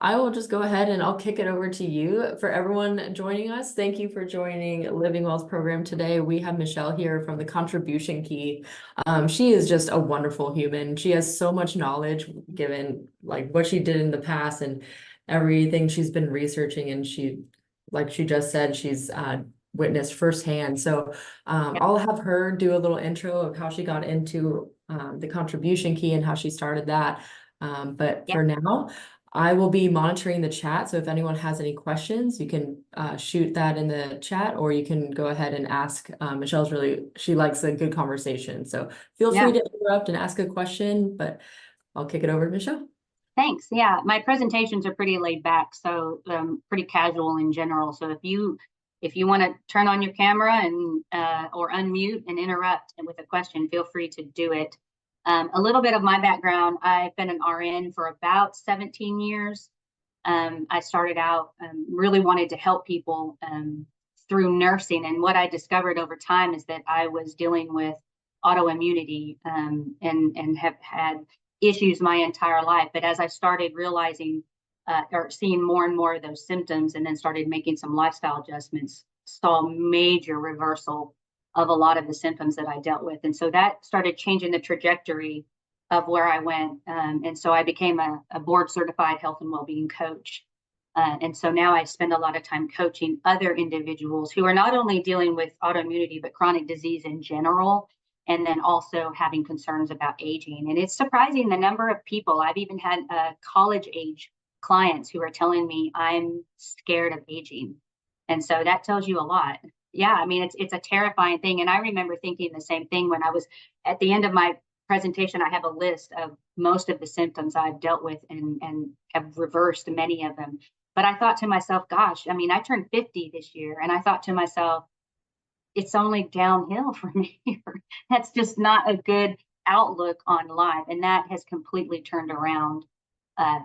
I will just go ahead and I'll kick it over to you. For everyone joining us, thank you for joining Living Well's program today. We have Michelle here from the Contribution Key. She is just a wonderful human. She has so much knowledge given like what she did in the past and everything she's been researching. And like she just said, she's witnessed firsthand. So Yep. I'll have her do a little intro of how she got into the Contribution Key and how she started that. But Yep. for now, I will be monitoring the chat. So if anyone has any questions, you can shoot that in the chat, or you can go ahead and ask. She likes a good conversation. So feel free Yeah. to interrupt and ask a question, but I'll kick it over to Michelle. Thanks. Yeah, my presentations are pretty laid back, so pretty casual in general. So if you want to turn on your camera and or unmute and interrupt with a question, feel free to do it. A little bit of my background: I've been an RN for about 17 years. I started out really wanted to help people through nursing, and what I discovered over time is that I was dealing with autoimmunity and have had issues my entire life. But as I started realizing or seeing more and more of those symptoms, and then started making some lifestyle adjustments, saw major reversal of a lot of the symptoms that I dealt with. And so that started changing the trajectory of where I went. And so I became a board certified health and well-being coach. And so now I spend a lot of time coaching other individuals who are not only dealing with autoimmunity, but chronic disease in general, and then also having concerns about aging. And it's surprising the number of people. I've even had college age clients who are telling me I'm scared of aging. And so that tells you a lot. Yeah, I mean, it's a terrifying thing. And I remember thinking the same thing when I was at the end of my presentation. I have a list of most of the symptoms I've dealt with and have reversed many of them. But I thought to myself, gosh, I mean, I turned 50 this year, and I thought to myself, it's only downhill from here. That's just not a good outlook on life. And that has completely turned around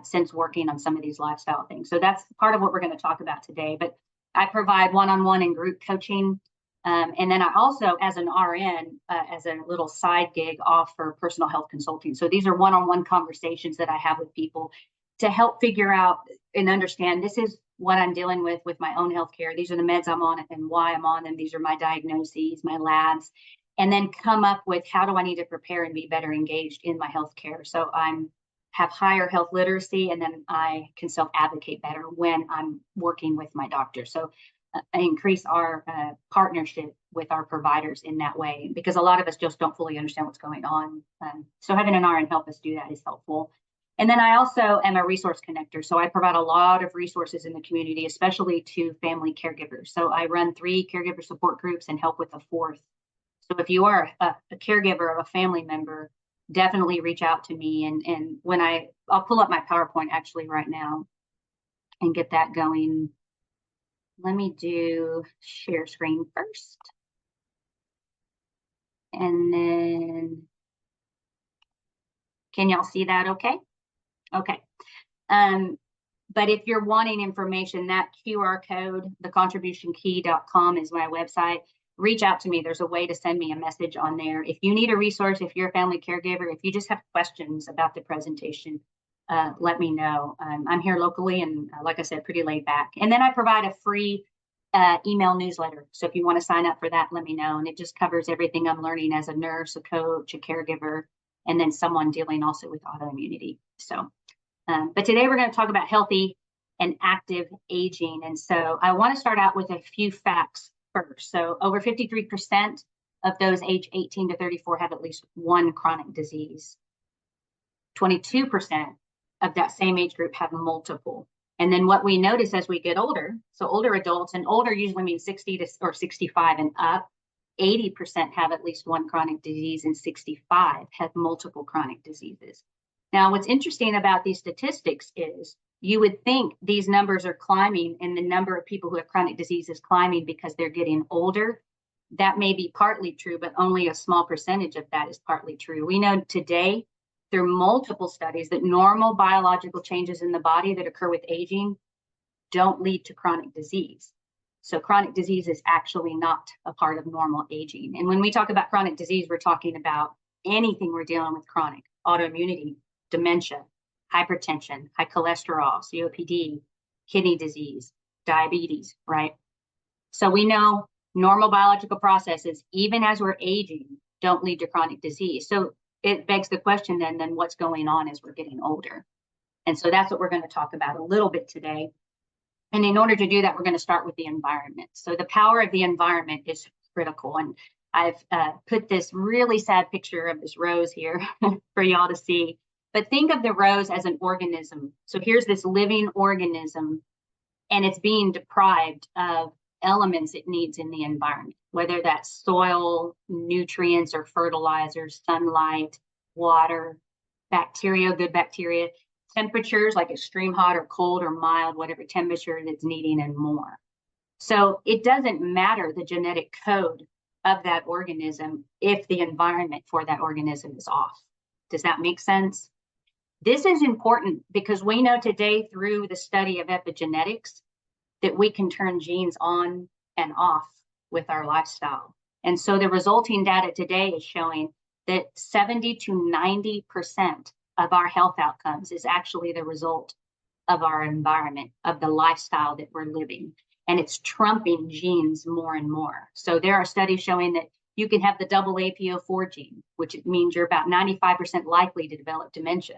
since working on some of these lifestyle things. So that's part of what we're going to talk about today. But I provide one-on-one and group coaching. And then I also, as an RN, as a little side gig, offer personal health consulting. So these are one-on-one conversations that I have with people to help figure out and understand, this is what I'm dealing with my own healthcare. These are the meds I'm on and why I'm on them. These are my diagnoses, my labs, and then come up with how do I need to prepare and be better engaged in my healthcare. So I'm have higher health literacy, and then I can self-advocate better when I'm working with my doctor. So I increase our partnership with our providers in that way, because a lot of us just don't fully understand what's going on. So having an RN help us do that is helpful. And then I also am a resource connector. So I provide a lot of resources in the community, especially to family caregivers. So I run 3 caregiver support groups and help with a 4th. So if you are a caregiver of a family member, definitely reach out to me. And when I'll pull up my PowerPoint actually right now and get that going. Let me do share screen first. And then, can y'all see that okay? Okay. But if you're wanting information, that QR code, thecontributionkey.com is my website. Reach out to me. There's a way to send me a message on there. If you need a resource, if you're a family caregiver, if you just have questions about the presentation, let me know. I'm here locally, and like I said, pretty laid back. And then I provide a free email newsletter. So if you want to sign up for that, let me know. And it just covers everything I'm learning as a nurse, a coach, a caregiver, and then someone dealing also with autoimmunity. So, but today we're going to talk about healthy and active aging. And so I want to start out with a few facts first. So over 53% of those age 18 to 34 have at least one chronic disease. 22% of that same age group have multiple. And then what we notice as we get older, so older adults, and older usually means 60 to or 65 and up, 80% have at least one chronic disease, and 65 have multiple chronic diseases. Now, what's interesting about these statistics is you would think these numbers are climbing, and the number of people who have chronic disease is climbing because they're getting older. That may be partly true, but only a small percentage of that is partly true. We know today through multiple studies that normal biological changes in the body that occur with aging don't lead to chronic disease. So chronic disease is actually not a part of normal aging. And when we talk about chronic disease, we're talking about anything we're dealing with chronic: autoimmunity, dementia, hypertension, high cholesterol, COPD, kidney disease, diabetes, right? So we know normal biological processes, even as we're aging, don't lead to chronic disease. So it begs the question then what's going on as we're getting older? And so that's what we're going to talk about a little bit today. And in order to do that, we're going to start with the environment. So the power of the environment is critical. And I've put this really sad picture of this rose here for y'all to see. But think of the rose as an organism. So here's this living organism, and it's being deprived of elements it needs in the environment, whether that's soil, nutrients or fertilizers, sunlight, water, bacteria, good bacteria, temperatures like extreme hot or cold or mild, whatever temperature it's needing, and more. So it doesn't matter the genetic code of that organism if the environment for that organism is off. Does that make sense? This is important because we know today through the study of epigenetics that we can turn genes on and off with our lifestyle. And so the resulting data today is showing that 70 to 90% of our health outcomes is actually the result of our environment, of the lifestyle that we're living. And it's trumping genes more and more. So there are studies showing that you can have the double APO4 gene, which means you're about 95% likely to develop dementia.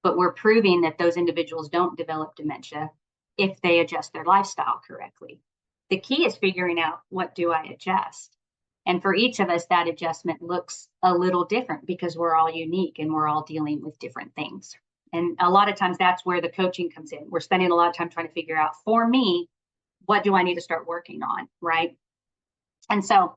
But we're proving that those individuals don't develop dementia if they adjust their lifestyle correctly. The key is figuring out, what do I adjust? And for each of us, that adjustment looks a little different because we're all unique and we're all dealing with different things. And a lot of times that's where the coaching comes in. We're spending a lot of time trying to figure out, for me, what do I need to start working on, right? And so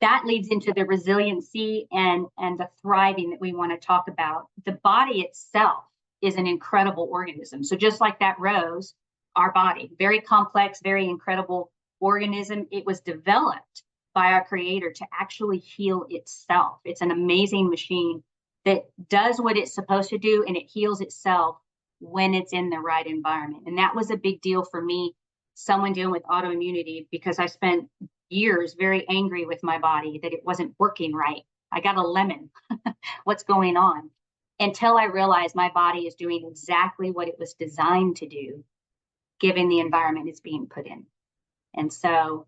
that leads into the resiliency and the thriving that we want to talk about. The body itself is an incredible organism. So just like that rose, our body, very complex, very incredible organism. It was developed by our creator to actually heal itself. It's an amazing machine that does what it's supposed to do, and it heals itself when it's in the right environment. And that was a big deal for me, someone dealing with autoimmunity, because I spent years very angry with my body that it wasn't working right. I got a lemon. What's going on? Until I realized my body is doing exactly what it was designed to do, given the environment it's being put in. And so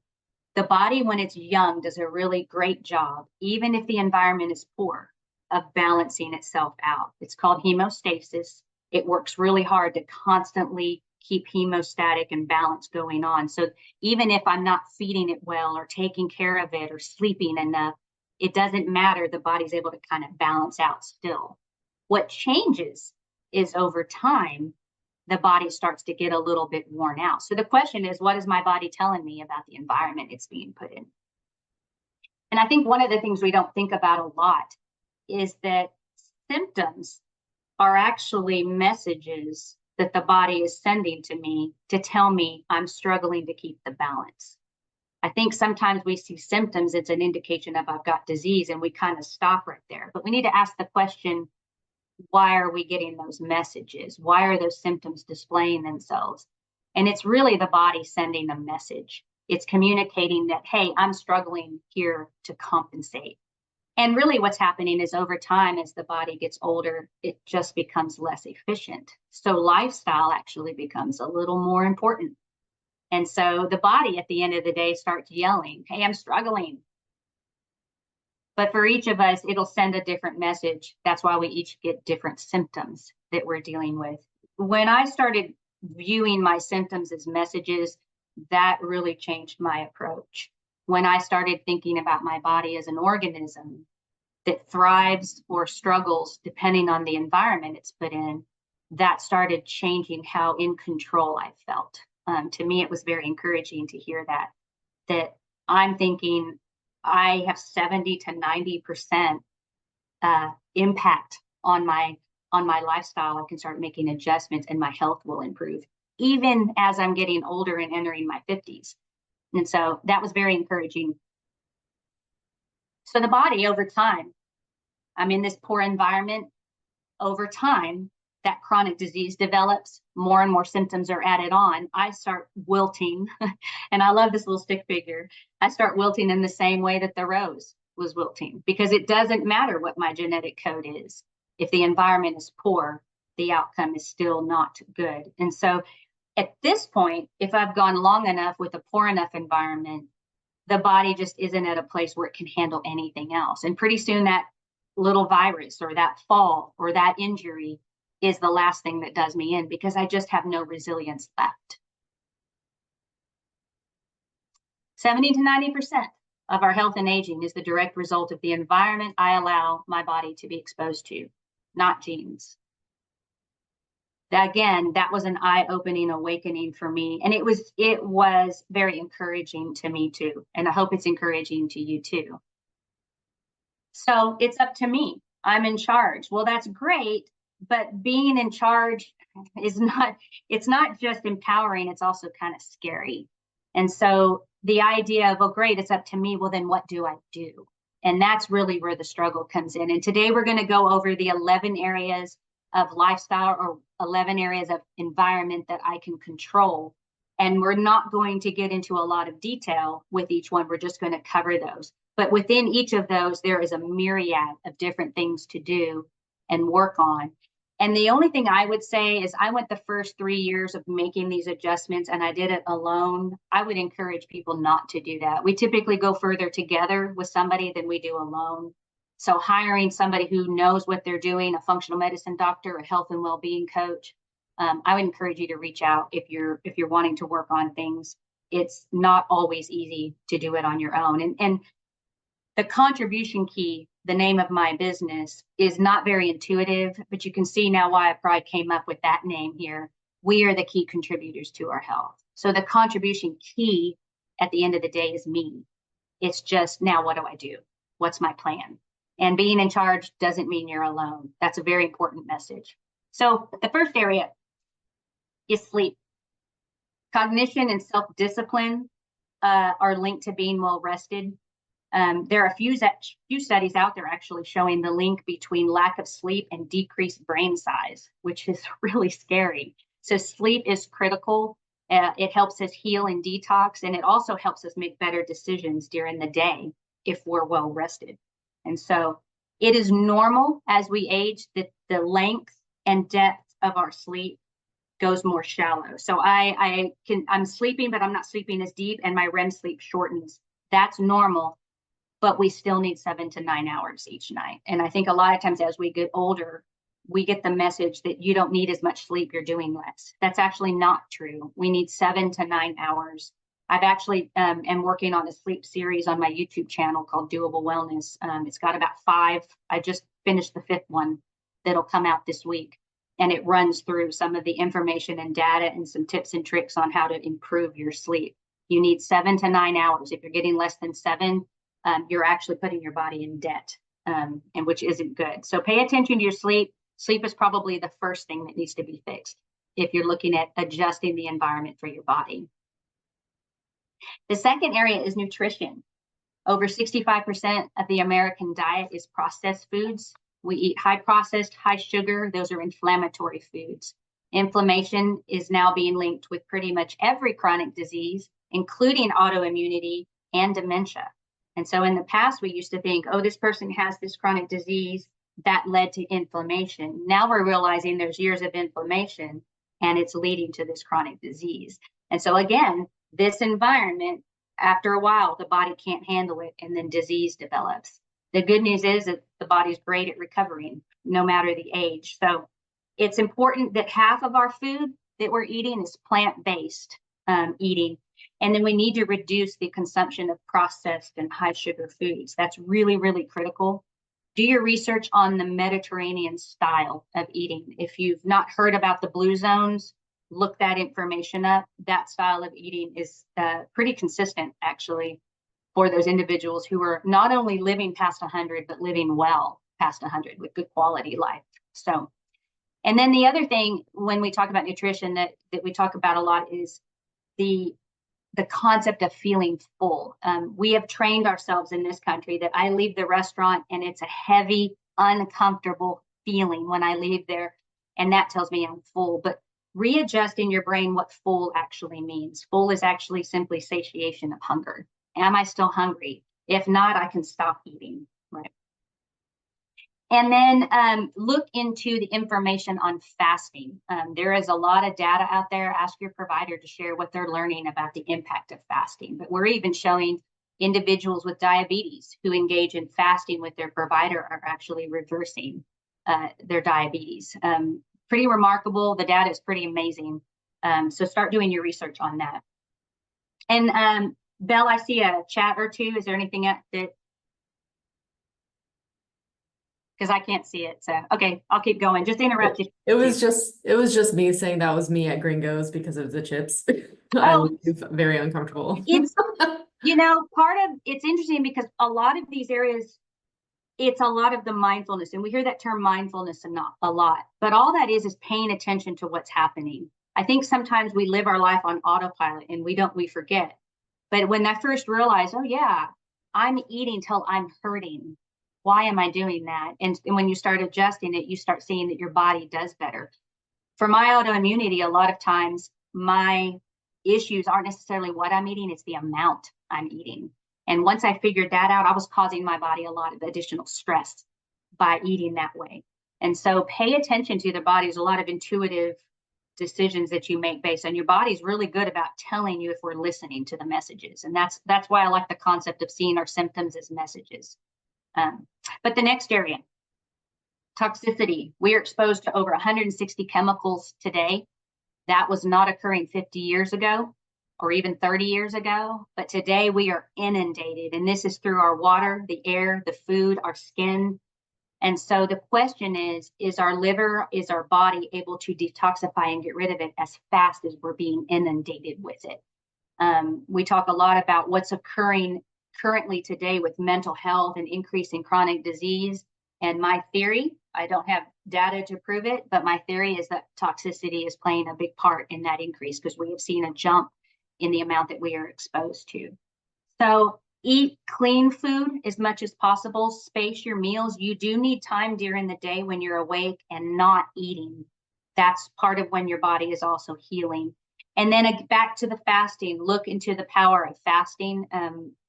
the body, when it's young, does a really great job, even if the environment is poor, of balancing itself out. It's called hemostasis. It works really hard to constantly keep hemostatic and balance going on. So even if I'm not feeding it well or taking care of it or sleeping enough, it doesn't matter. The body's able to kind of balance out still. What changes is over time, the body starts to get a little bit worn out. So the question is, what is my body telling me about the environment it's being put in? And I think one of the things we don't think about a lot is that symptoms are actually messages that the body is sending to me to tell me I'm struggling to keep the balance. I think sometimes we see symptoms, it's an indication of I've got disease, and we kind of stop right there. But we need to ask the question, why are we getting those messages? Why are those symptoms displaying themselves? And it's really the body sending a message. It's communicating that, hey, I'm struggling here to compensate. And really what's happening is over time, as the body gets older, it just becomes less efficient. So lifestyle actually becomes a little more important. And so the body at the end of the day starts yelling, hey, I'm struggling. But for each of us, it'll send a different message. That's why we each get different symptoms that we're dealing with. When I started viewing my symptoms as messages, that really changed my approach. When I started thinking about my body as an organism that thrives or struggles depending on the environment it's put in, that started changing how in control I felt. To me, it was very encouraging to hear that I'm thinking I have 70 to 90% impact on my lifestyle. I can start making adjustments and my health will improve, even as I'm getting older and entering my 50s. And so that was very encouraging. So the body over time, I'm in this poor environment. Over time, that chronic disease develops, more and more symptoms are added on. I start wilting, and I love this little stick figure. I start wilting in the same way that the rose was wilting, because it doesn't matter what my genetic code is. If the environment is poor, the outcome is still not good. And so at this point, if I've gone long enough with a poor enough environment, the body just isn't at a place where it can handle anything else. And pretty soon that little virus or that fall or that injury is the last thing that does me in, because I just have no resilience left. 70 to 90% of our health and aging is the direct result of the environment I allow my body to be exposed to, not genes. Again, that was an eye-opening awakening for me. And it was very encouraging to me too. And I hope it's encouraging to you too. So it's up to me. I'm in charge. Well, that's great, but being in charge is it's not just empowering, it's also kind of scary. And so the idea of, oh, great, it's up to me. Well, then what do I do? And that's really where the struggle comes in. And today we're going to go over the 11 areas of lifestyle or 11 areas of environment that I can control. And we're not going to get into a lot of detail with each one. We're just going to cover those. But within each of those, there is a myriad of different things to do and work on. And the only thing I would say is I went the first 3 years of making these adjustments and I did it alone. I would encourage people not to do that. We typically go further together with somebody than we do alone. So hiring somebody who knows what they're doing, a functional medicine doctor, a health and well-being coach, I would encourage you to reach out if you're wanting to work on things. It's not always easy to do it on your own. And the contribution key, the name of my business, is not very intuitive, but you can see now why I probably came up with that name here. We are the key contributors to our health. So the contribution key at the end of the day is me. It's just, now what do I do? What's my plan? And being in charge doesn't mean you're alone. That's a very important message. So the first area is sleep. Cognition and self-discipline are linked to being well rested. There are a few studies out there actually showing the link between lack of sleep and decreased brain size, which is really scary. So sleep is critical. It helps us heal and detox, and it also helps us make better decisions during the day if we're well rested. And so it is normal as we age that the length and depth of our sleep goes more shallow. So I'm sleeping, but I'm not sleeping as deep, and my REM sleep shortens. That's normal, but we still need 7 to 9 hours each night. And I think a lot of times as we get older, we get the message that you don't need as much sleep, you're doing less. That's actually not true. We need 7 to 9 hours. I've actually am working on a sleep series on my YouTube channel called Doable Wellness. It's got about 5. I just finished the 5th one that'll come out this week. And it runs through some of the information and data and some tips and tricks on how to improve your sleep. You need 7 to 9 hours. If you're getting less than 7, you're actually putting your body in debt, and which isn't good. So pay attention to your sleep. Sleep is probably the first thing that needs to be fixed if you're looking at adjusting the environment for your body. The second area is nutrition. Over 65% of the American diet is processed foods. We eat high processed, high sugar. Those are inflammatory foods. Inflammation is now being linked with pretty much every chronic disease, including autoimmunity and dementia. And so in the past, we used to think, oh, this person has this chronic disease that led to inflammation. Now we're realizing there's years of inflammation and it's leading to this chronic disease. And so again, this environment, after a while, the body can't handle it and then disease develops. The good news is that the body's great at recovering, no matter the age. So it's important that half of our food that we're eating is plant-based eating. And then we need to reduce the consumption of processed and high sugar foods. That's really, really critical. Do your research on the Mediterranean style of eating. If you've not heard about the blue zones, look that information up. That style of eating is pretty consistent, actually, for those individuals who are not only living past 100, but living well past 100 with good quality life. So, and then the other thing when we talk about nutrition that we talk about a lot is the concept of feeling full. We have trained ourselves in this country that I leave the restaurant and it's a heavy, uncomfortable feeling when I leave there. And that tells me I'm full. But readjust in your brain what full actually means. Full is actually simply satiation of hunger. Am I still hungry? If not, I can stop eating, right? And then look into the information on fasting. There is a lot of data out there. Ask your provider to share what they're learning about the impact of fasting. But we're even showing individuals with diabetes who engage in fasting with their provider are actually reversing their diabetes. Pretty remarkable. The data is pretty amazing. So start doing your research on that. And Belle, I see a chat or two. Is there anything that, because I can't see it. So, okay, I'll keep going. Just interrupt you. It was just me saying that was me at Gringos because of the chips. I Oh, leave very uncomfortable. it's, part of it's interesting because a lot of these areas, it's a lot of the mindfulness, and we hear that term mindfulness a lot, but all that is paying attention to what's happening. I think sometimes we live our life on autopilot and we forget. But when I first realized, oh yeah, I'm eating till I'm hurting. Why am I doing that? And when you start adjusting it, you start seeing that your body does better. For my autoimmunity, a lot of times my issues aren't necessarily what I'm eating, it's the amount I'm eating. And once I figured that out, I was causing my body a lot of additional stress by eating that way. And so pay attention to the body. There's a lot of intuitive decisions that you make based on your body's really good about telling you if we're listening to the messages. And that's why I like the concept of seeing our symptoms as messages. But the next area, toxicity. We are exposed to over 160 chemicals today. That was not occurring 50 years ago or even 30 years ago. But today we are inundated, and this is through our water, the air, the food, our skin. And so the question is our liver, is our body able to detoxify and get rid of it as fast as we're being inundated with it? We talk a lot about what's occurring currently today with mental health and increasing chronic disease. And my theory, I don't have data to prove it, but my theory is that toxicity is playing a big part in that increase because we have seen a jump in the amount that we are exposed to. So eat clean food as much as possible, space your meals. You do need time during the day when you're awake and not eating. That's part of when your body is also healing. And then back to the fasting, look into the power of fasting.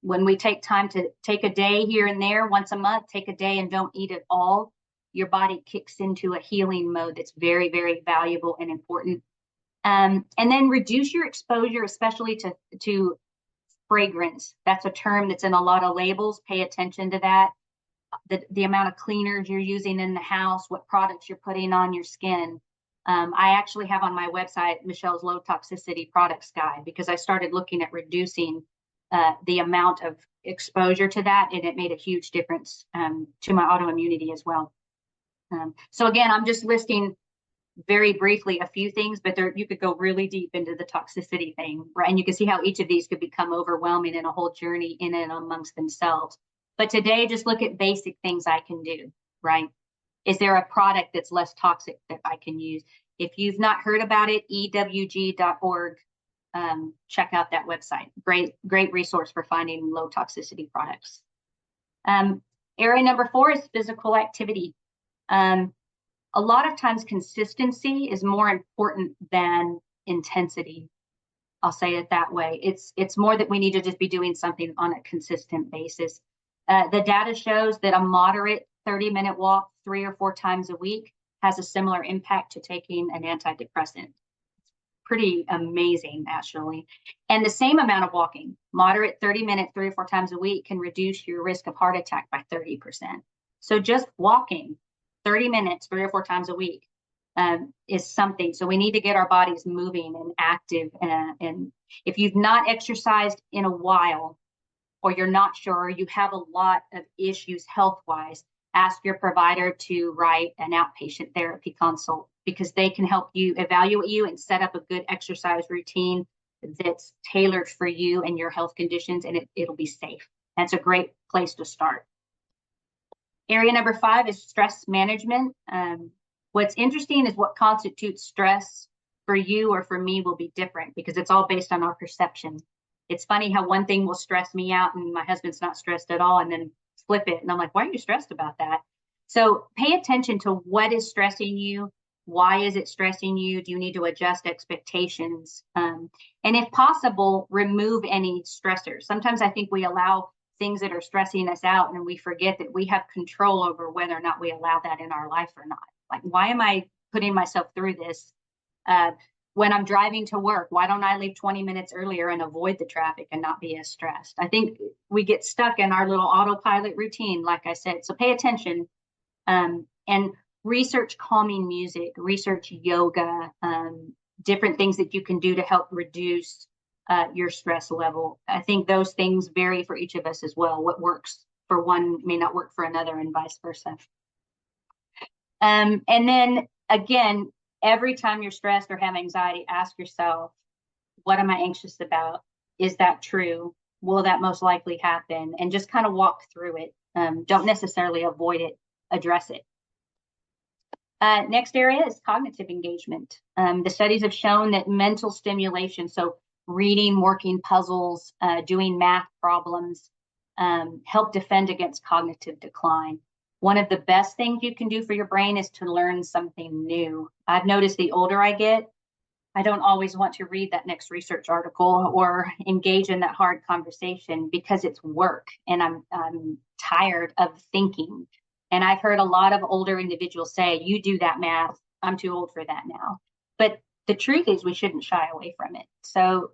When we take time to take a day here and there, once a month, take a day and don't eat at all, your body kicks into a healing mode that's very, very valuable and important. And then reduce your exposure, especially to fragrance. That's a term that's in a lot of labels. Pay attention to that. The amount of cleaners you're using in the house, what products you're putting on your skin. I actually have on my website Michelle's low toxicity products guide because I started looking at reducing the amount of exposure to that, and it made a huge difference to my autoimmunity as well. So again, I'm just listing very briefly a few things, but you could go really deep into the toxicity thing, right? And you can see how each of these could become overwhelming in a whole journey in and amongst themselves. But today, just look at basic things I can do, right? Is there a product that's less toxic that I can use? If you've not heard about it, ewg.org, check out that website. Great resource for finding low toxicity products. Area number 4 is physical activity. A lot of times consistency is more important than intensity. I'll say it that way. It's more that we need to just be doing something on a consistent basis. The data shows that a moderate 30-minute walk 3 or 4 times a week has a similar impact to taking an antidepressant. Pretty amazing, actually. And the same amount of walking, moderate 30 minutes, 3 or 4 times a week, can reduce your risk of heart attack by 30%. So just walking 30 minutes, 3 or 4 times a week is something. So we need to get our bodies moving and active. And if you've not exercised in a while, or you're not sure, you have a lot of issues health-wise, ask your provider to write an outpatient therapy consult because they can help you evaluate you and set up a good exercise routine that's tailored for you and your health conditions, and it'll be safe. That's a great place to start. Area number 5 is stress management. What's interesting is what constitutes stress for you or for me will be different because it's all based on our perception. It's funny how one thing will stress me out and my husband's not stressed at all, and then flip it. And I'm like, why are you stressed about that? So pay attention to what is stressing you. Why is it stressing you? Do you need to adjust expectations? And if possible, remove any stressors. Sometimes I think we allow things that are stressing us out, and we forget that we have control over whether or not we allow that in our life or not. Like, why am I putting myself through this? When I'm driving to work, why don't I leave 20 minutes earlier and avoid the traffic and not be as stressed? I think we get stuck in our little autopilot routine, like I said. So pay attention, and research calming music, research yoga, different things that you can do to help reduce your stress level. I think those things vary for each of us as well. What works for one may not work for another, and vice versa. And then again, every time you're stressed or have anxiety, ask yourself, what am I anxious about? Is that true? Will that most likely happen? And just kind of walk through it. Don't necessarily avoid it, address it. Next area is cognitive engagement. The studies have shown that mental stimulation, so reading, working puzzles, doing math problems, help defend against cognitive decline. One of the best things you can do for your brain is to learn something new. I've noticed the older I get, I don't always want to read that next research article or engage in that hard conversation because it's work and I'm tired of thinking. And I've heard a lot of older individuals say, you do that math, I'm too old for that now. But the truth is we shouldn't shy away from it. So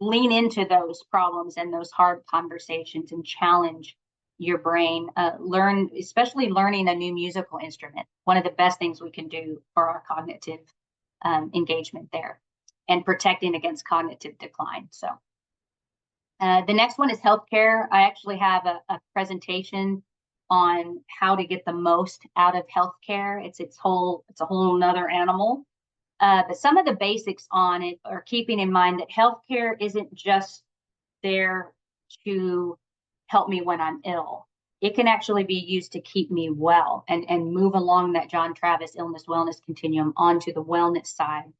lean into those problems and those hard conversations and challenge your brain. Learn, especially learning a new musical instrument, one of the best things we can do for our cognitive engagement there, and protecting against cognitive decline. So the next one is healthcare. I actually have a presentation on how to get the most out of healthcare. It's a whole nother animal. But some of the basics on it are keeping in mind that healthcare isn't just there to help me when I'm ill. It can actually be used to keep me well and move along that John Travis illness wellness continuum onto the wellness side.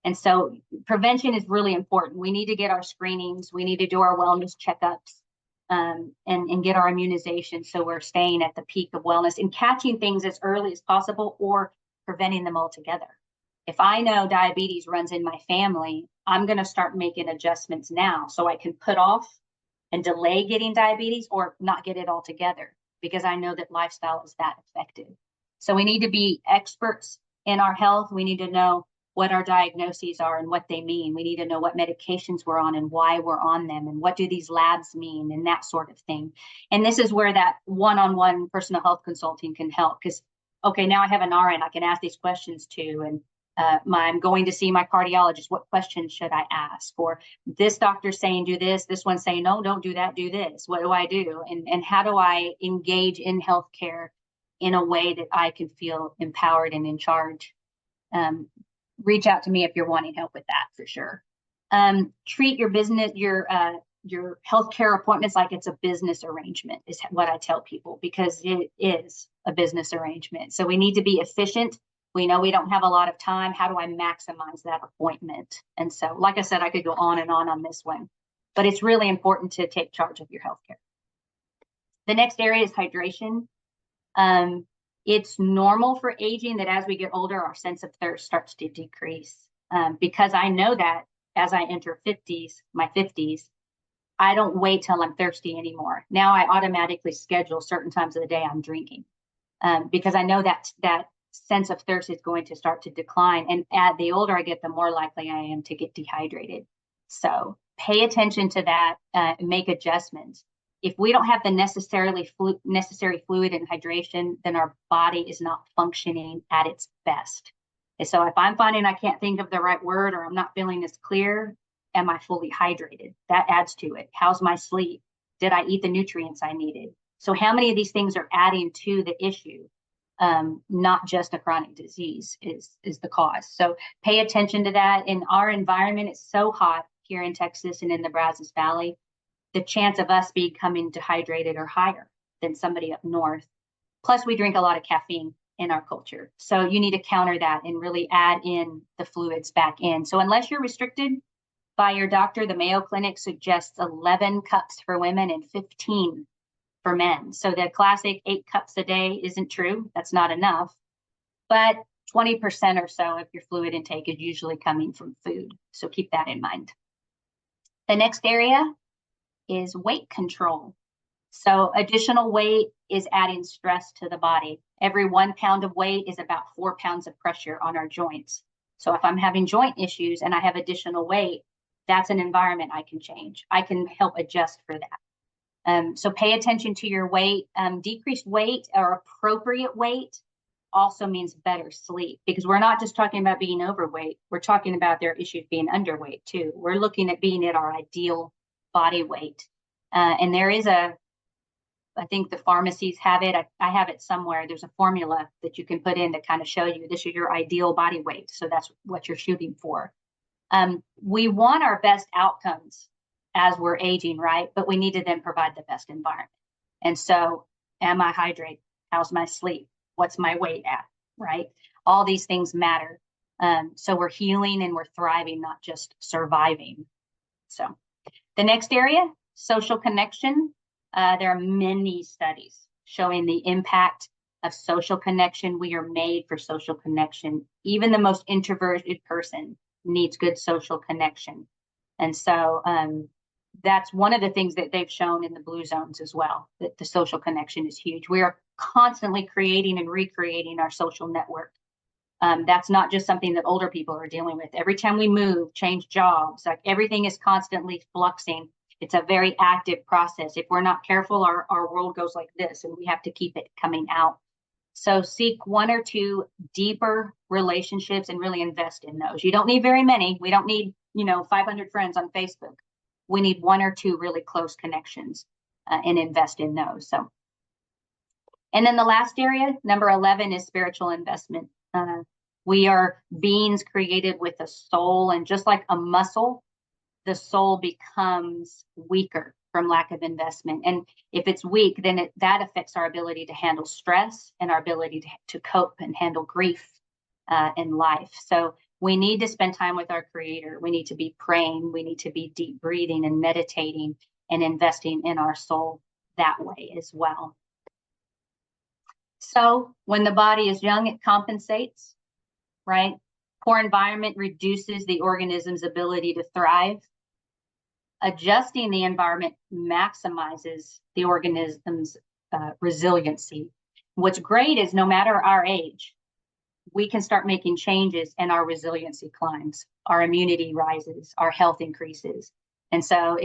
And so prevention is really important. We need to get our screenings. We need to do our wellness checkups, and get our immunization, so we're staying at the peak of wellness and catching things as early as possible or preventing them altogether. If I know diabetes runs in my family, I'm going to start making adjustments now so I can put off and delay getting diabetes or not get it altogether, because I know that lifestyle is that effective. So we need to be experts in our health. We need to know what our diagnoses are and what they mean. We need to know what medications we're on and why we're on them, and what do these labs mean, and that sort of thing. And this is where that one-on-one personal health consulting can help, because, okay, now I have an RN I can ask these questions to, and I'm going to see my cardiologist. What questions should I ask? Or this doctor's saying do this, this one's saying no, don't do that, do this. What do I do? And how do I engage in healthcare in a way that I can feel empowered and in charge? Reach out to me if you're wanting help with that, for sure. Treat your business, your healthcare appointments like it's a business arrangement, is what I tell people, because it is a business arrangement. So we need to be efficient. We know we don't have a lot of time. How do I maximize that appointment? And so, like I said, I could go on and on this one, but it's really important to take charge of your healthcare. The next area is hydration. It's normal for aging that as we get older, our sense of thirst starts to decrease. Because I know that as I enter my 50s, I don't wait till I'm thirsty anymore. Now I automatically schedule certain times of the day I'm drinking, because I know that sense of thirst is going to start to decline. And the older I get, the more likely I am to get dehydrated. So pay attention to that, make adjustments. If we don't have the necessary fluid and hydration, then our body is not functioning at its best. And so if I'm finding I can't think of the right word, or I'm not feeling as clear, am I fully hydrated? That adds to it. How's my sleep? Did I eat the nutrients I needed? So how many of these things are adding to the issue? Not just a chronic disease is the cause. So pay attention to that. In our environment, it's so hot here in Texas and in the Brazos Valley. The chance of us becoming dehydrated are higher than somebody up north. Plus, we drink a lot of caffeine in our culture. So you need to counter that and really add in the fluids back in. So unless you're restricted by your doctor, the Mayo Clinic suggests 11 cups for women and 15 for men. So the classic 8 cups a day isn't true. That's not enough. But 20% or so of your fluid intake is usually coming from food. So keep that in mind. The next area is weight control. So additional weight is adding stress to the body. Every 1 pound of weight is about 4 pounds of pressure on our joints. So if I'm having joint issues and I have additional weight, that's an environment I can change. I can help adjust for that. So pay attention to your weight. Decreased weight or appropriate weight also means better sleep, because we're not just talking about being overweight. We're talking about their issues being underweight too. We're looking at being at our ideal body weight. And there is I think the pharmacies have it. I have it somewhere. There's a formula that you can put in to kind of show you this is your ideal body weight. So that's what you're shooting for. We want our best outcomes as we're aging, right? But we need to then provide the best environment. And so, am I hydrated? How's my sleep? What's my weight at? Right? All these things matter. So we're healing and we're thriving, not just surviving. So the next area, social connection. There are many studies showing the impact of social connection. We are made for social connection. Even the most introverted person needs good social connection. And so that's one of the things that they've shown in the blue zones as well, that the social connection is huge. We are constantly creating and recreating our social network. That's not just something that older people are dealing with. Every time we move, change jobs, like everything is constantly fluxing. It's a very active process. If we're not careful, our world goes like this, and we have to keep it coming out. So seek 1 or 2 deeper relationships and really invest in those. You don't need very many. We don't need, 500 friends on Facebook. We need 1 or 2 really close connections and invest in those. So, and then the last area, number 11, is spiritual investment. We are beings created with a soul, and just like a muscle, the soul becomes weaker from lack of investment. And if it's weak, then that affects our ability to handle stress and our ability to cope and handle grief in life. So we need to spend time with our Creator. We need to be praying. We need to be deep breathing and meditating and investing in our soul that way as well. So when the body is young, it compensates, right? Poor environment reduces the organism's ability to thrive. Adjusting the environment maximizes the organism's resiliency. What's great is no matter our age, we can start making changes and our resiliency climbs, our immunity rises, our health increases. And so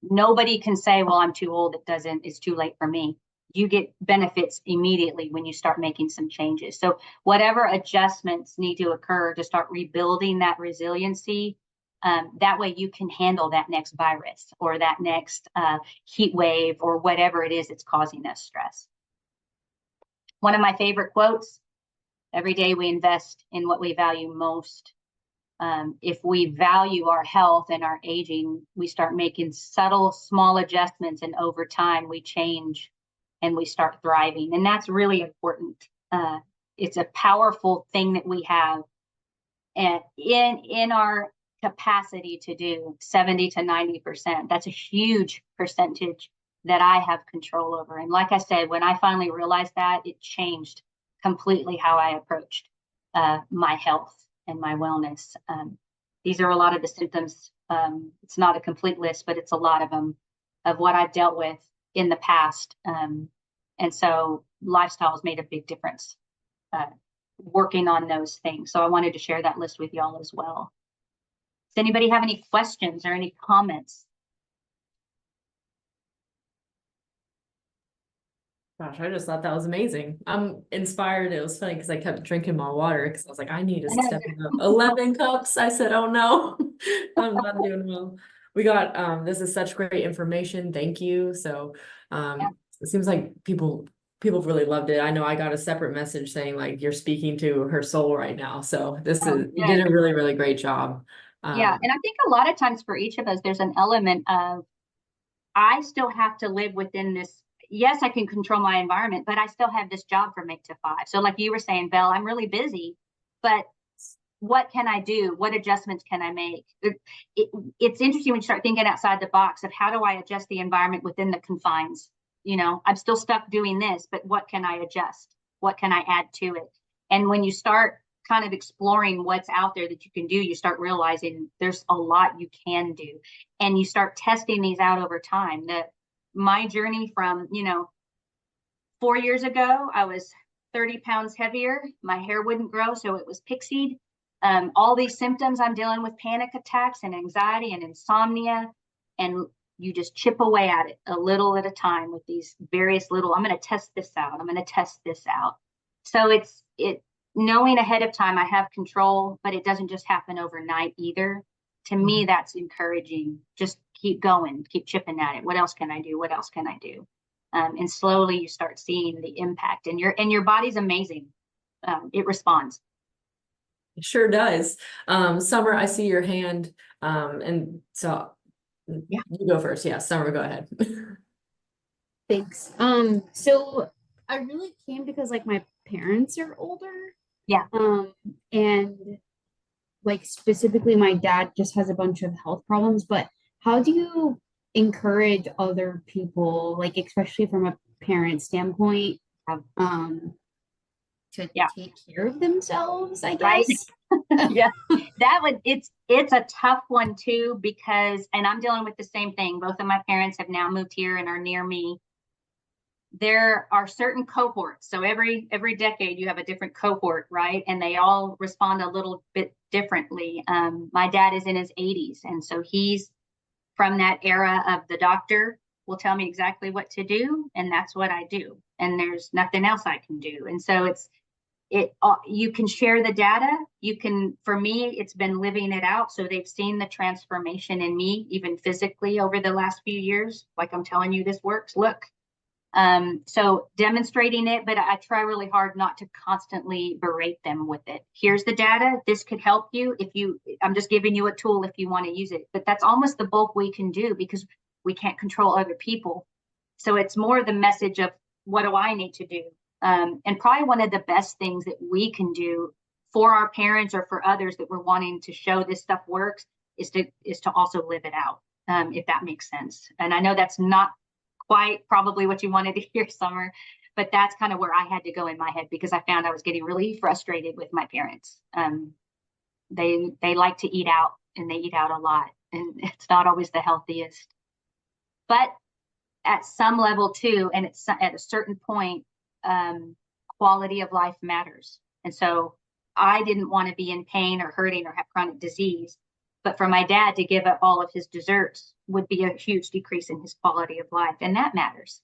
nobody can say, well, I'm too old, it's too late for me. You get benefits immediately when you start making some changes. So whatever adjustments need to occur to start rebuilding that resiliency, that way you can handle that next virus or that next heat wave or whatever it is that's causing us stress. One of my favorite quotes, every day we invest in what we value most. If we value our health and our aging, we start making subtle, small adjustments, and over time we change and we start thriving. And that's really important. It's a powerful thing that we have, and in our capacity to do 70 to 90%. That's a huge percentage that I have control over. And like I said, when I finally realized that, it changed completely how I approached my health and my wellness. These are a lot of the symptoms. It's not a complete list, but it's a lot of them, of what I've dealt with in the past. And so lifestyle has made a big difference working on those things. So I wanted to share that list with y'all as well. Does anybody have any questions or any comments? Gosh, I just thought that was amazing. I'm inspired. It was funny because I kept drinking my water because I was like, I need to step it up. 11 cups. I said, oh no, I'm not doing well. We got this is such great information. Thank you. So it seems like people really loved it. I know I got a separate message saying like you're speaking to her soul right now. So you did a really, really great job. Yeah, and I think a lot of times for each of us, there's an element of, I still have to live within this. Yes, I can control my environment, but I still have this job from 8 to 5. So like you were saying, Belle, I'm really busy, but what can I do? What adjustments can I make? It's interesting when you start thinking outside the box of how do I adjust the environment within the confines? I'm still stuck doing this, but what can I adjust? What can I add to it? And when you start kind of exploring what's out there that you can do, you start realizing there's a lot you can do, and you start testing these out over time. My journey from, 4 years ago, I was 30 pounds heavier. My hair wouldn't grow, so it was pixied. All these symptoms, I'm dealing with panic attacks and anxiety and insomnia, and you just chip away at it a little at a time with these various little, I'm going to test this out. I'm going to test this out. So it's knowing ahead of time I have control, but it doesn't just happen overnight either. To me, that's encouraging. Just keep going, keep chipping at it. What else can I do? What else can I do? And slowly you start seeing the impact, and your body's amazing. It responds. It sure does. Summer, I see your hand. And so Yeah. you go first. Yeah, Summer, go ahead. Thanks. So I really came because like my parents are older. Yeah. And like specifically my dad just has a bunch of health problems, but how do you encourage other people, like especially from a parent standpoint, to take care of themselves, I guess? Right. Yeah, it's a tough one too, because, and I'm dealing with the same thing. Both of my parents have now moved here and are near me. There are certain cohorts. So every decade you have a different cohort, right? And they all respond a little bit differently. My dad is in his 80s, and so he's from that era of the doctor will tell me exactly what to do, and that's what I do. And there's nothing else I can do. And so you can share the data. You can, for me, it's been living it out. So they've seen the transformation in me, even physically over the last few years. Like I'm telling you, this works. Look. So demonstrating it, but I try really hard not to constantly berate them with it. Here's the data. This could help you I'm just giving you a tool if you want to use it, but that's almost the bulk we can do because we can't control other people. So it's more the message of what do I need to do? And probably one of the best things that we can do for our parents or for others that we're wanting to show this stuff works is to also live it out, if that makes sense. And I know that's not quite probably what you wanted to hear, Summer, but that's kind of where I had to go in my head because I found I was getting really frustrated with my parents. They like to eat out, and they eat out a lot, and it's not always the healthiest. But at some level too, and it's at a certain point, quality of life matters. And so I didn't want to be in pain or hurting or have chronic disease. But for my dad to give up all of his desserts would be a huge decrease in his quality of life. And that matters.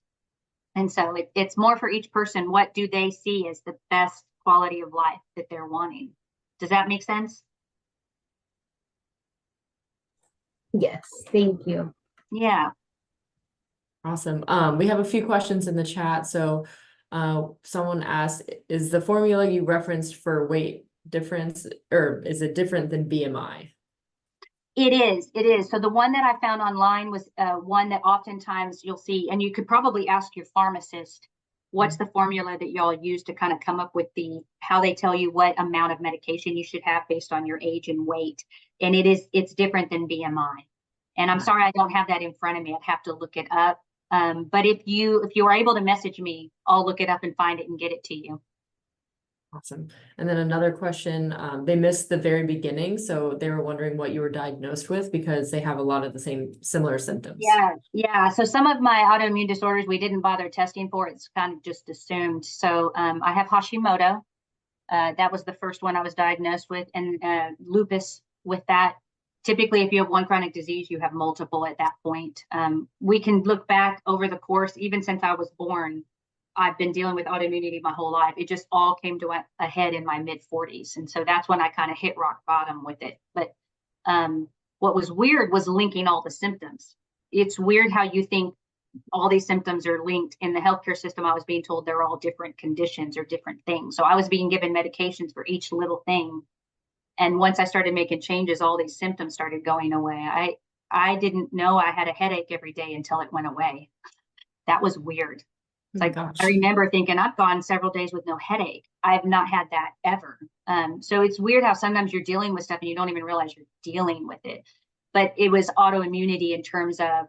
And so it's more for each person. What do they see as the best quality of life that they're wanting? Does that make sense? Yes, thank you. Yeah. Awesome. We have a few questions in the chat. So someone asked, is the formula you referenced for weight difference, or is it different than BMI? It is. So the one that I found online was one that oftentimes you'll see, and you could probably ask your pharmacist, what's the formula that y'all use to kind of come up with how they tell you what amount of medication you should have based on your age and weight. And it's different than BMI. And I'm sorry, I don't have that in front of me. I'd have to look it up. But if you are able to message me, I'll look it up and find it and get it to you. Awesome. And then another question, they missed the very beginning. So they were wondering what you were diagnosed with because they have a lot of the similar symptoms. Yeah. So some of my autoimmune disorders, we didn't bother testing for. It's kind of just assumed. So I have Hashimoto. That was the first one I was diagnosed with, and lupus with that. Typically, if you have one chronic disease, you have multiple at that point. We can look back over the course, even since I was born, I've been dealing with autoimmunity my whole life. It just all came to a head in my mid 40s. And so that's when I kind of hit rock bottom with it. But what was weird was linking all the symptoms. It's weird how you think all these symptoms are linked. In the healthcare system, I was being told they're all different conditions or different things. So I was being given medications for each little thing. And once I started making changes, all these symptoms started going away. I didn't know I had a headache every day until it went away. That was weird. It's like, I remember thinking I've gone several days with no headache. I've not had that ever. So it's weird how sometimes you're dealing with stuff and you don't even realize you're dealing with it. But it was autoimmunity in terms of,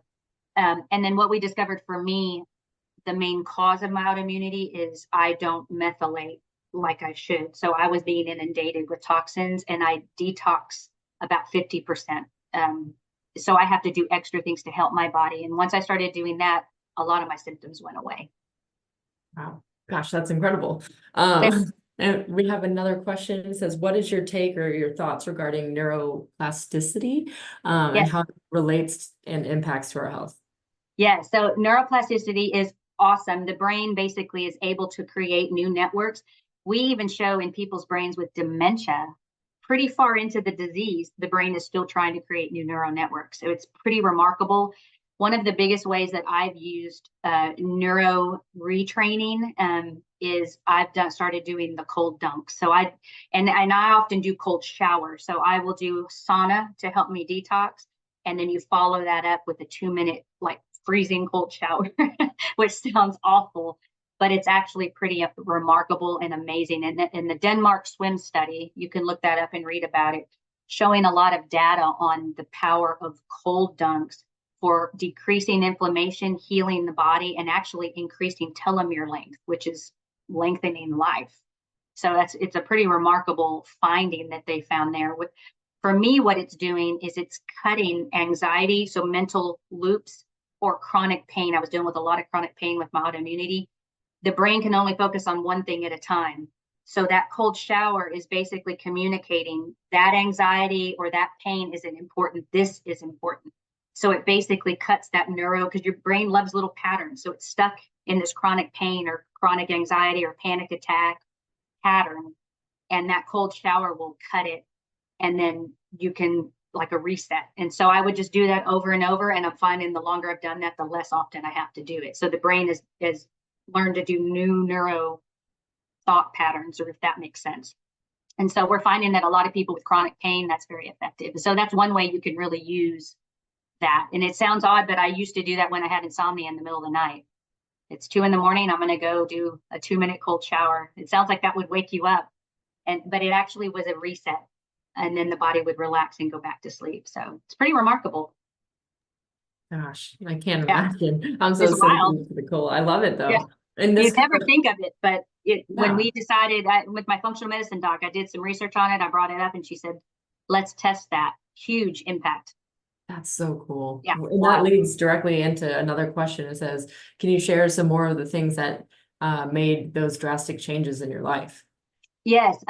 and then what we discovered for me, the main cause of my autoimmunity is I don't methylate like I should. So I was being inundated with toxins, and I detox about 50%. So I have to do extra things to help my body. And once I started doing that, a lot of my symptoms went away. Wow. Gosh, that's incredible. And we have another question. It says, what is your take or your thoughts regarding neuroplasticity, and Yes. how it relates and impacts to our health? Yeah, so neuroplasticity is awesome. The brain basically is able to create new networks. We even show in people's brains with dementia, pretty far into the disease, the brain is still trying to create new neural networks. So it's pretty remarkable. One of the biggest ways that I've used neuro retraining is I've started doing the cold dunk. So I often do cold shower. So I will do sauna to help me detox, and then you follow that up with a 2-minute like freezing cold shower, which sounds awful, but it's actually pretty remarkable and amazing. And in the Denmark swim study, you can look that up and read about it, showing a lot of data on the power of cold dunks for decreasing inflammation, healing the body, and actually increasing telomere length, which is lengthening life. So it's a pretty remarkable finding that they found there. For me, what it's doing is it's cutting anxiety, so mental loops, or chronic pain. I was dealing with a lot of chronic pain with my autoimmunity. The brain can only focus on one thing at a time. So that cold shower is basically communicating that anxiety or that pain isn't important. This is important. So it basically cuts that because your brain loves little patterns. So it's stuck in this chronic pain or chronic anxiety or panic attack pattern. And that cold shower will cut it. And then you can like a reset. And so I would just do that over and over. And I'm finding the longer I've done that, the less often I have to do it. So the brain has learned to do new neuro thought patterns, or if that makes sense. And so we're finding that a lot of people with chronic pain, that's very effective. So that's one way you can really use that. And it sounds odd, but I used to do that when I had insomnia in the middle of the night. It's 2 a.m. I'm going to go do a 2-minute cold shower. It sounds like that would wake you up. But it actually was a reset. And then the body would relax and go back to sleep. So it's pretty remarkable. Gosh, I can't Yeah. imagine. I'm so It's wild. sensitive to the cold. I love it though. Yeah. And this You'd never think of it, but when Yeah. we decided with my functional medicine doc, I did some research on it. I brought it up and she said, let's test that. Huge impact. That's so cool. Yeah. And that leads directly into another question. It says, can you share some more of the things that made those drastic changes in your life? Yes.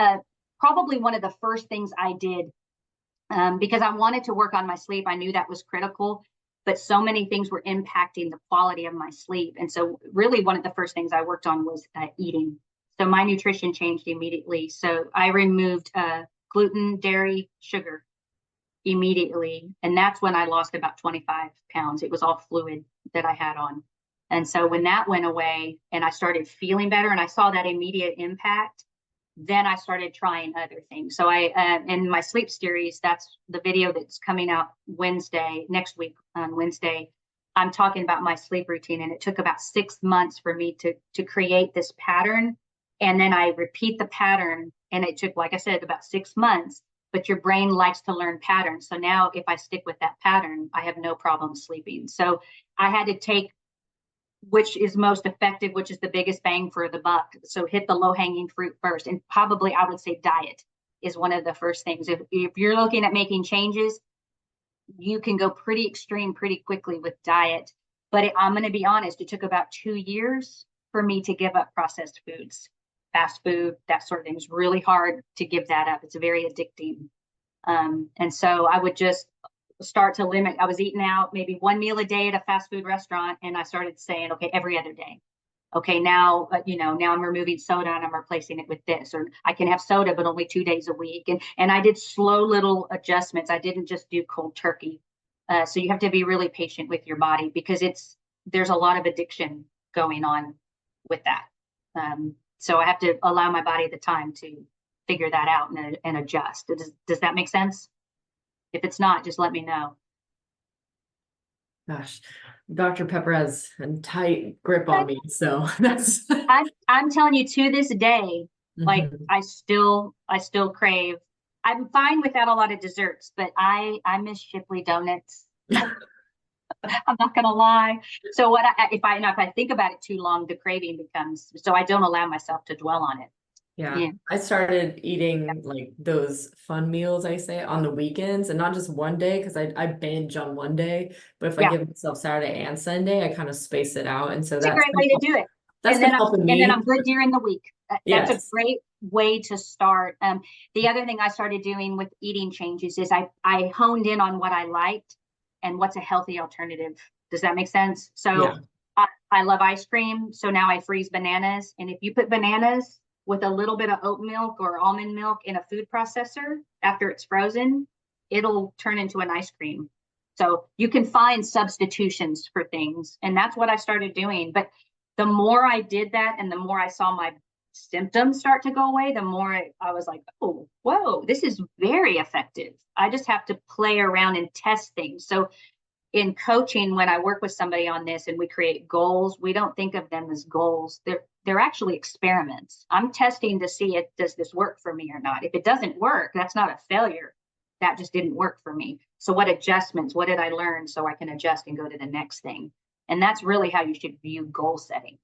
Probably one of the first things I did, because I wanted to work on my sleep. I knew that was critical, but so many things were impacting the quality of my sleep. And so really one of the first things I worked on was eating. So my nutrition changed immediately. So I removed gluten, dairy, sugar immediately. And that's when I lost about 25 pounds. It was all fluid that I had on. And so when that went away and I started feeling better and I saw that immediate impact, then I started trying other things. So in my sleep series, that's the video that's coming out next week on Wednesday. I'm talking about my sleep routine, and it took about 6 months for me to create this pattern. And then I repeat the pattern, and it took, like I said, about 6 months, but your brain likes to learn patterns. So now if I stick with that pattern, I have no problem sleeping. So I had to take which is most effective, which is the biggest bang for the buck. So hit the low hanging fruit first. And probably I would say diet is one of the first things. If you're looking at making changes, you can go pretty extreme pretty quickly with diet. But I'm going to be honest, it took about 2 years for me to give up processed foods, fast food, that sort of thing. It's really hard to give that up. It's very addicting. And so I would just start to limit. I was eating out maybe one meal a day at a fast food restaurant, and I started saying, okay, every other day. Okay, now now I'm removing soda and I'm replacing it with this, or I can have soda but only 2 days a week. And I did slow little adjustments. I didn't just do cold turkey. So you have to be really patient with your body, because there's a lot of addiction going on with that. So I have to allow my body the time to figure that out and adjust. Does that make sense? If it's not, just let me know. Gosh, Dr. Pepper has a tight grip on me, so that's I'm telling you, to this day, like Mhm. I still crave. I'm fine without a lot of desserts, but I miss Shipley donuts. I'm not gonna lie. So if I think about it too long, the craving becomes. So I don't allow myself to dwell on it. Yeah, Yeah. I started eating like those fun meals, I say, on the weekends and not just one day because I binge on one day. But if I Yeah. give myself Saturday and Sunday, I kind of space it out. And so It's a great way to do it. that's been helping And then me. I'm good during the week. That's a Yes. great way to start. The other thing I started doing with eating changes is I honed in on what I liked and what's a healthy alternative. Does that make sense? Yeah. So I love ice cream. So now I freeze bananas. And if you put bananas with a little bit of oat milk or almond milk in a food processor after it's frozen, it'll turn into an ice cream. So you can find substitutions for things. And that's what I started doing. But the more I did that and the more I saw my symptoms start to go away, the more I was like, oh, whoa, this is very effective. I just have to play around and test things. So in coaching, when I work with somebody on this and we create goals, we don't think of them as goals. They're actually experiments. I'm testing to see if does this work for me or not. If it doesn't work, that's not a failure. That just didn't work for me. So what adjustments, what did I learn so I can adjust and go to the next thing? And that's really how you should view goal setting.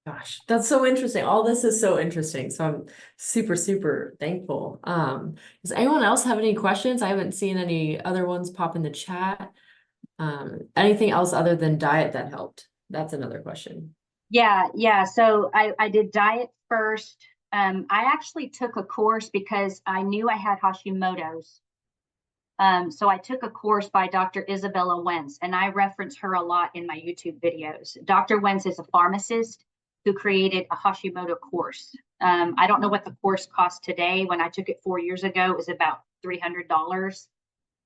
Gosh, that's so interesting. All this is so interesting. So I'm super, super thankful. Does anyone else have any questions? I haven't seen any other ones pop in the chat. Anything else other than diet that helped? That's another question. Yeah. So I did diet first. I actually took a course because I knew I had Hashimoto's. So I took a course by Dr. Isabella Wentz, and I reference her a lot in my YouTube videos. Dr. Wentz is a pharmacist who created a Hashimoto course. I don't know what the course cost today. When I took it 4 years ago, it was about $300.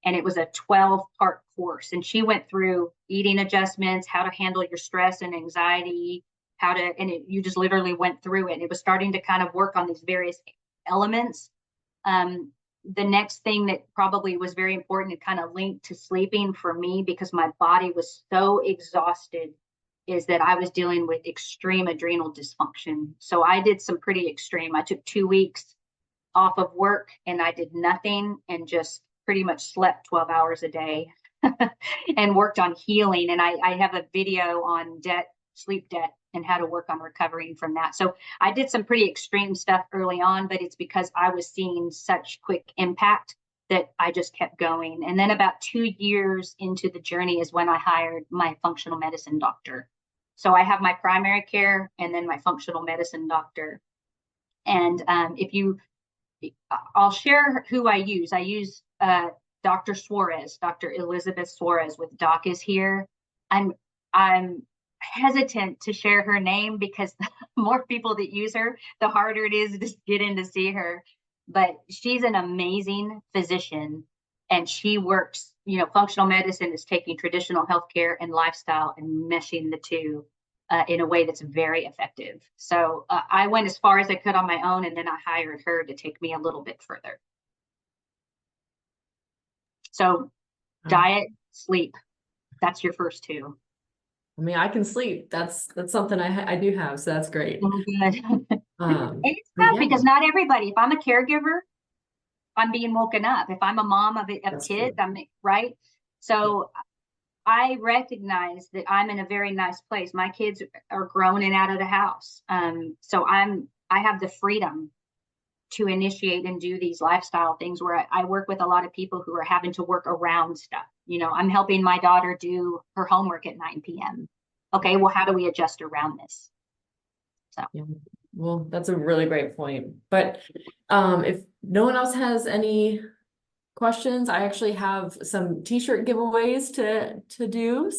And it was a 12-part course. And she went through eating adjustments, how to handle your stress and anxiety, you just literally went through it. And it was starting to kind of work on these various elements. The next thing that probably was very important and kind of linked to sleeping for me, because my body was so exhausted, is that I was dealing with extreme adrenal dysfunction. So I did some pretty extreme. I took 2 weeks off of work and I did nothing and just pretty much slept 12 hours a day and worked on healing. And I have a video on sleep debt, and how to work on recovering from that. So I did some pretty extreme stuff early on, but it's because I was seeing such quick impact that I just kept going. And then about 2 years into the journey is when I hired my functional medicine doctor. So I have my primary care and then my functional medicine doctor. And I'll share who I use. I use Dr. Suarez, Dr. Elizabeth Suarez with Doc is here. I'm hesitant to share her name because the more people that use her, the harder it is to get in to see her. But she's an amazing physician, and she works, functional medicine is taking traditional healthcare and lifestyle and meshing the two in a way that's very effective. So I went as far as I could on my own, and then I hired her to take me a little bit further. So diet, sleep, that's your first two. I mean, I can sleep. That's something I do have, so that's great. Oh, good. And it's But tough yeah, because not everybody, if I'm a caregiver, I'm being woken up. If I'm a mom of that's kids, true. I'm right. So I recognize that I'm in a very nice place. My kids are grown and out of the house. So I have the freedom to initiate and do these lifestyle things where I work with a lot of people who are having to work around stuff. I'm helping my daughter do her homework at 9 p.m. Okay, well, how do we adjust around this? So Yeah. Well, that's a really great point. But if no one else has any questions, I actually have some t-shirt giveaways to do.